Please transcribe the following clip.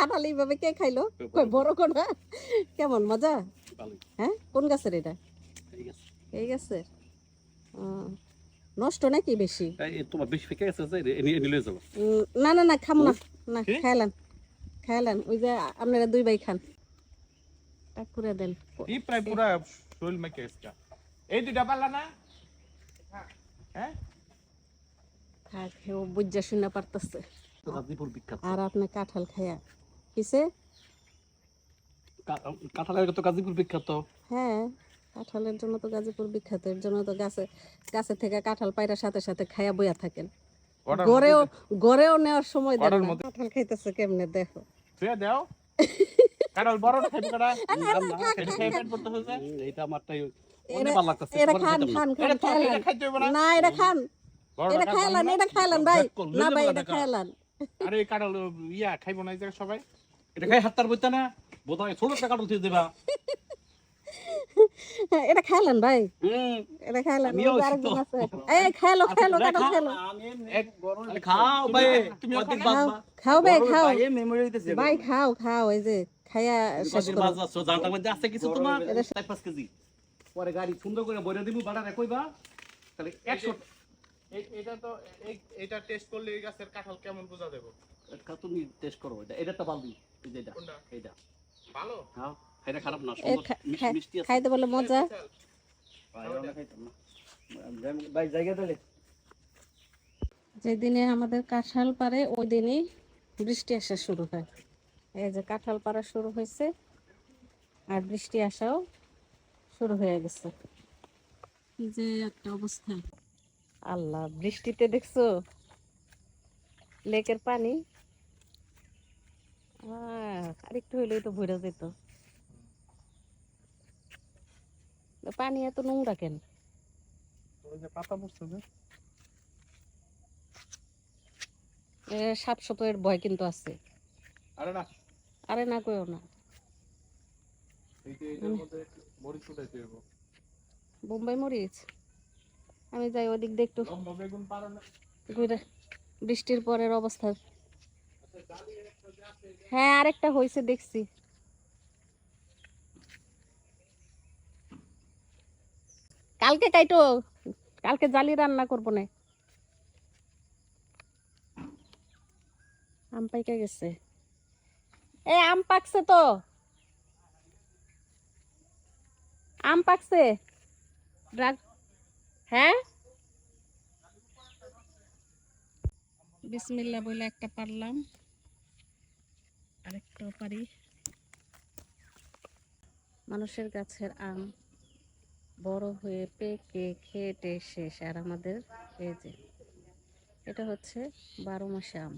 কাঁঠাল এইভাবে কে খাইলো? কই বড় কোনা? কেমন মজা? হ্যাঁ, কোন গাছের এটা? এই গাছের। নষ্ট নাকি বেশি? তোমার বেশি ফেকে গেছে যে এনে লয়ে যাবো। না না না, খামু না। না, খাইলাম। ওই যে আপনারা দুই ভাই খান। টাক করে দেন। কি প্রায় পুরা শৈল মেকে গেছে। এই দুইটা পারলা না? হ্যাঁ, থাক, ও বুঝা শুনে পারতেছে। গাজীপুর বিখ্যাত। আর আপনি কাঁঠাল খায়া কিসে? কাঁঠালের তো গাজীপুর বিখ্যাত। হ্যাঁ, কাঁঠালের জন্য তো গাজীপুর বিখ্যাত। এর জন্য তো গাছে থেকে কাঁঠাল পাইরা সাথে সাথে খায়া বইয়া থাকেন। গড়েও নেওয়ার সময় দেন না। কাঁঠাল খাইতেছে কেমনে দেখো। তুই দাও। কাঁঠাল বড়টা খাইবো কাটা। এটা খাই পেট করতে হচ্ছে। এইটা আমারটাই অনেক ভালো লাগতেছে। এটা খান। এটা খাইতে হবে না। না, এটা খান। এটা খাইলান ভাই। না ভাই, এটা খাইলান। আরে কাঁঠাল ইয়া খাইবো না এই জায়গা সবাই। এটা খাই হাতটার বইতা না। বোধহয় ছোট একটা কাঁঠাল দিয়ে দেবা। এটা খাইলান ভাই। এটা খাইলান। আরেকজন আছে। এই খাইলো কাঁঠাল খাইলো। খাও ভাই, তুমি অর্ধেক বাজবা। খাও ভাই, খাও ভাই মেমোরি হইতেছে ভাই, খাও। এই যে খাইয়া শেষ করো। বাজবাছো জানটার মধ্যে আছে কিছু তোমার 4-5 কেজি। পরে গাড়ি সুন্দর করে বইরা দিমু বাড়া কইবা। তাহলে 100 এটা তো এটা টেস্ট করলে এই গাছের কাঁঠাল কেমন বোঝা দেব? এটা তুমি টেস্ট করো। এটা তো বালদি। এই যে এটা। কোনটা? এইটা ভালো? হ্যাঁ, এটা খারাপ না, সুন্দর মিষ্টি আছে। খাইতে বলে মজা। ভাই আমরা খাইতাম না। ভাই জায়গা দিলে যেদিনে আমাদের কাঁঠাল পারে ওই দিনই বৃষ্টি আসা শুরু হয়। এই যে কাঁঠাল পাড়া শুরু হয়েছে আর বৃষ্টি আসাও শুরু হয়ে গেছে। কি যে একটা অবস্থা! আল্লাহ, বৃষ্টিতে দেখছো লেকের পানি আরেকটু হইলেই তো ভরে যেত। পানি এত নোংরা কেন? ওই যে পাতা পড়ছে যে। সাপ এর ভয় কিন্তু আছে। আরে না, না কইও না। এইটার মধ্যে মরিচ উঠাইতে হবে। বোম্বাই মরিচ। আমি যাই ওদিক দিয়ে একটু লম্বা বেগুন পারো না? ঘুরে। বৃষ্টির পরের অবস্থা। হ্যাঁ, আরেকটা হয়েছে দেখছি। কালকে কাইটো, কালকে জালি রান্না করবো না। আম পাইকা গেছে। আম পাকছে তো। আম পাকছে। হ্যাঁ, বিসমিল্লাহ বলে একটা পারলাম, আরেকটাও পারি। মানুষের গাছের আম বড় হয়ে পেকে খেটে শেষ। আর আমাদের এই যে এটা হচ্ছে 12 মাসে আম।